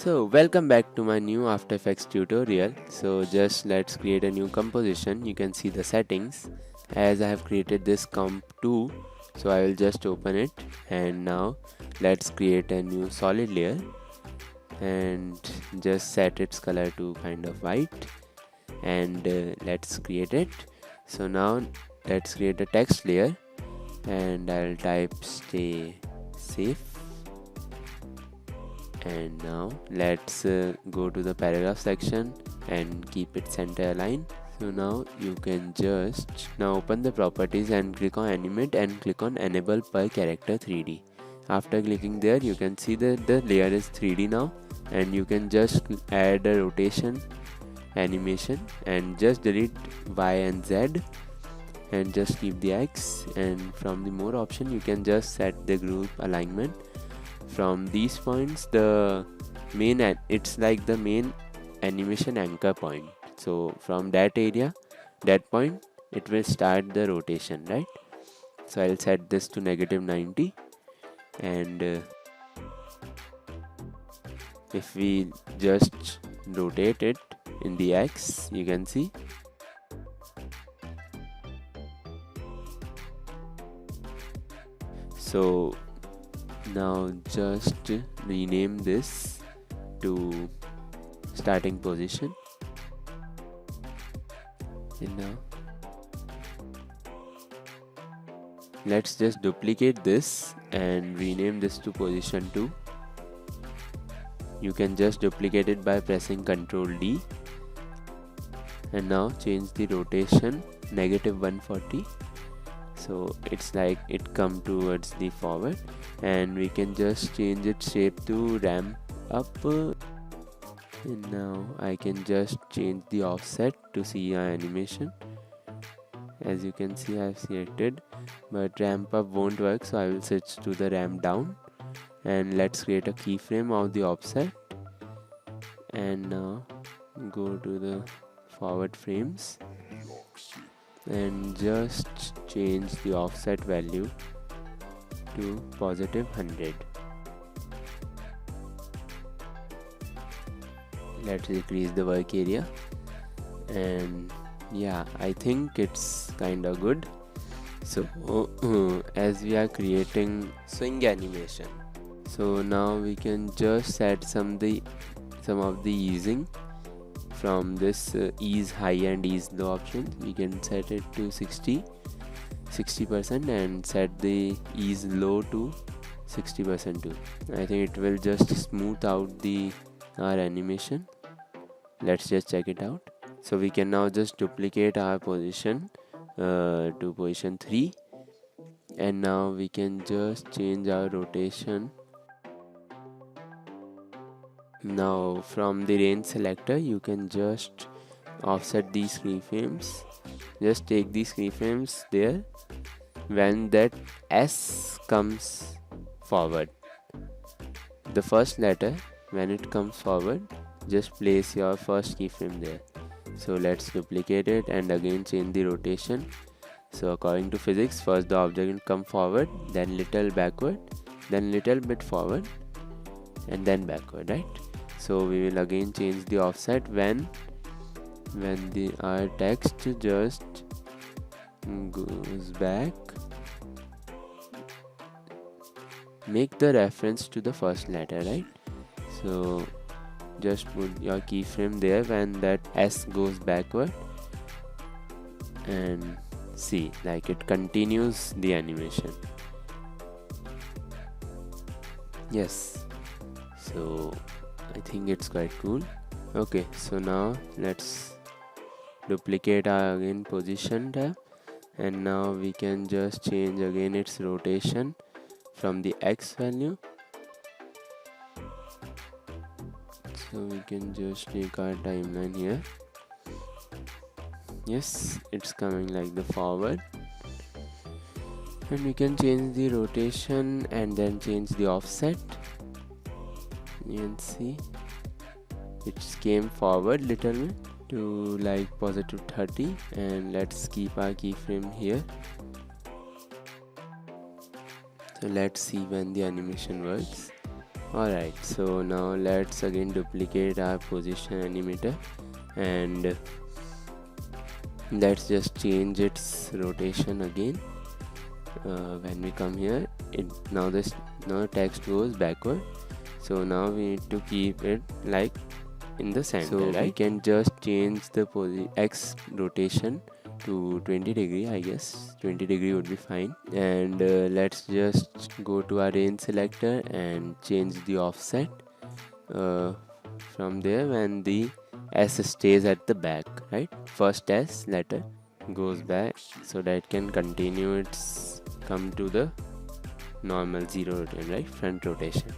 So welcome back to my new After Effects tutorial. So just let's create a new composition. You can see the settings as I have created this comp 2. So I will just open it, and now let's create a new solid layer and just set its color to kind of white, and let's create it. So now let's create a text layer, and I'll type stay safe. And now let's go to the paragraph section and keep it center aligned. So now you can just now open the properties and click on animate and click on enable per character 3D. After clicking there, you can see that the layer is 3D now, and you can just add a rotation animation and just delete Y and Z and just keep the X, and from the more option you can just set the group alignment. From these points, it's like the main animation anchor point. So from that area, that point, it will start the rotation, right? So I'll set this to -90, and if we just rotate it in the X, you can see so now just rename this to starting position, and now let's just duplicate this and rename this to position 2. You can just duplicate it by pressing Ctrl D, and now change the rotation -140. So it's like it come towards the forward, and we can just change its shape to ramp up, and now I can just change the offset to see our animation. As you can see, I've selected, but ramp up won't work, so I will switch to the ramp down, and let's create a keyframe of the offset, and now go to the forward frames and just change the offset value to +100. Let's decrease the work area, and yeah, I think it's kinda good. So as we are creating swing animation, so now we can just set some of the easing from this ease high and ease low options. We can set it to 60% and set the ease low to 60% too. I think it will just smooth out our animation. Let's just check it out. So we can now just duplicate our position to position 3, and now we can just change our rotation. Now from the range selector, you can just offset these keyframes. Just take these keyframes there when that S comes forward. The first letter, when it comes forward, just place your first keyframe there. So let's duplicate it and again change the rotation. So according to physics, first the object will come forward, then little backward, then little bit forward, and then backward, right? So we will again change the offset when our text just goes back. Make the reference to the first letter, right? So just put your keyframe there when that S goes backward, and see, like it continues the animation. Yes, so I think it's quite cool. Okay, so now let's duplicate our again position tab, and now we can just change again its rotation from the X value. So we can just take our timeline here. Yes, it's coming like the forward, and we can change the rotation and then change the offset. You can see it came forward little bit to like +30, and let's keep our keyframe here. So let's see when the animation works. Alright, so now let's again duplicate our position animator, and let's just change its rotation again. When we come here, now text goes backward, so now we need to keep it like in the center, so right? We can just change the X rotation to 20 degree. I guess 20 degree would be fine, and let's just go to our range selector and change the offset from there when the S stays at the back, right? First S letter goes back so that it can continue its come to the normal 0 rotation, right? Front rotation.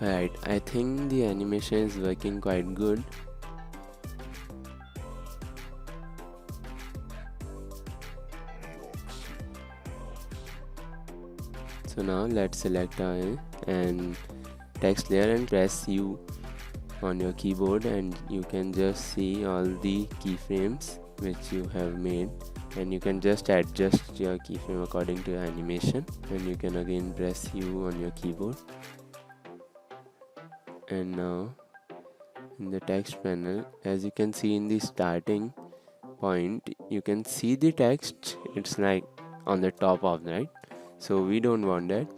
Right, I think the animation is working quite good. So now let's select our and text layer and press U on your keyboard, and you can just see all the keyframes which you have made, and you can just adjust your keyframe according to your animation, and you can again press U on your keyboard. And now in the text panel, as you can see in the starting point, you can see the text, it's like on the top of, right? So we don't want that,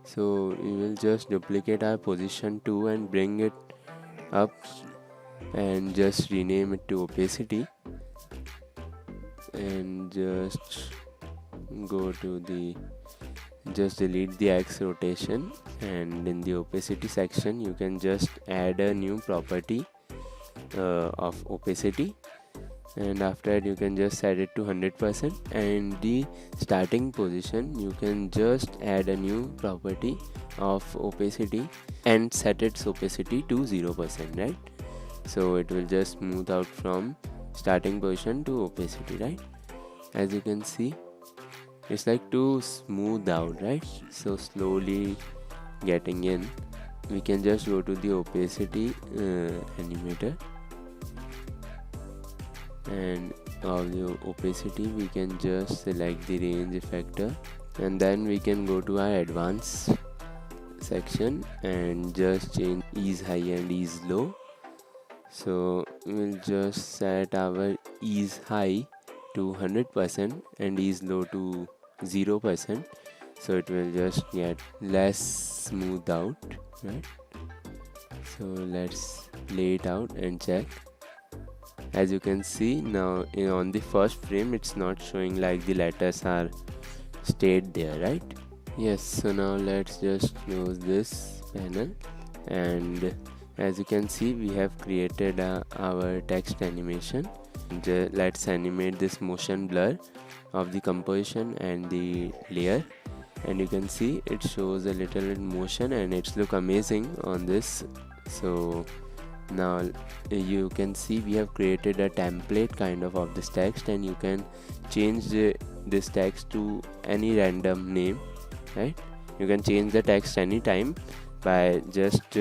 so we will just duplicate our position 2 and bring it up and just rename it to opacity, and just go to the delete the X rotation, and in the opacity section you can just add a new property of opacity, and after that you can just set it to 100%, and the starting position you can just add a new property of opacity and set its opacity to 0%, right? So it will just smooth out from starting position to opacity, right? As you can see, it's like too smooth out, right? So slowly getting in. We can just go to the opacity animator, and of the opacity we can just select the range effector, and then we can go to our advanced section and just change ease high and ease low. So we'll just set our ease high to 100% and ease low to 0%, so it will just get less smooth out, right? So let's play it out and check. As you can see now, on the first frame it's not showing like the letters are stayed there, right? Yes, so now let's just close this panel, and as you can see we have created our text animation. Let's animate this motion blur of the composition and the layer, and you can see it shows a little in motion and it's look amazing on this. So now you can see we have created a template kind of this text, and you can change this text to any random name, right? You can change the text anytime by just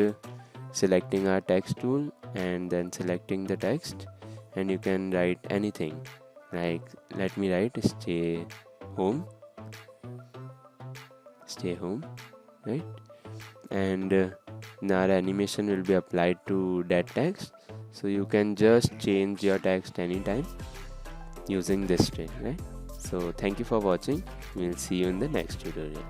selecting our text tool and then selecting the text, and you can write anything, like let me write stay home, right? And our animation will be applied to that text, so you can just change your text anytime using this string, right? So thank you for watching. We'll see you in the next tutorial.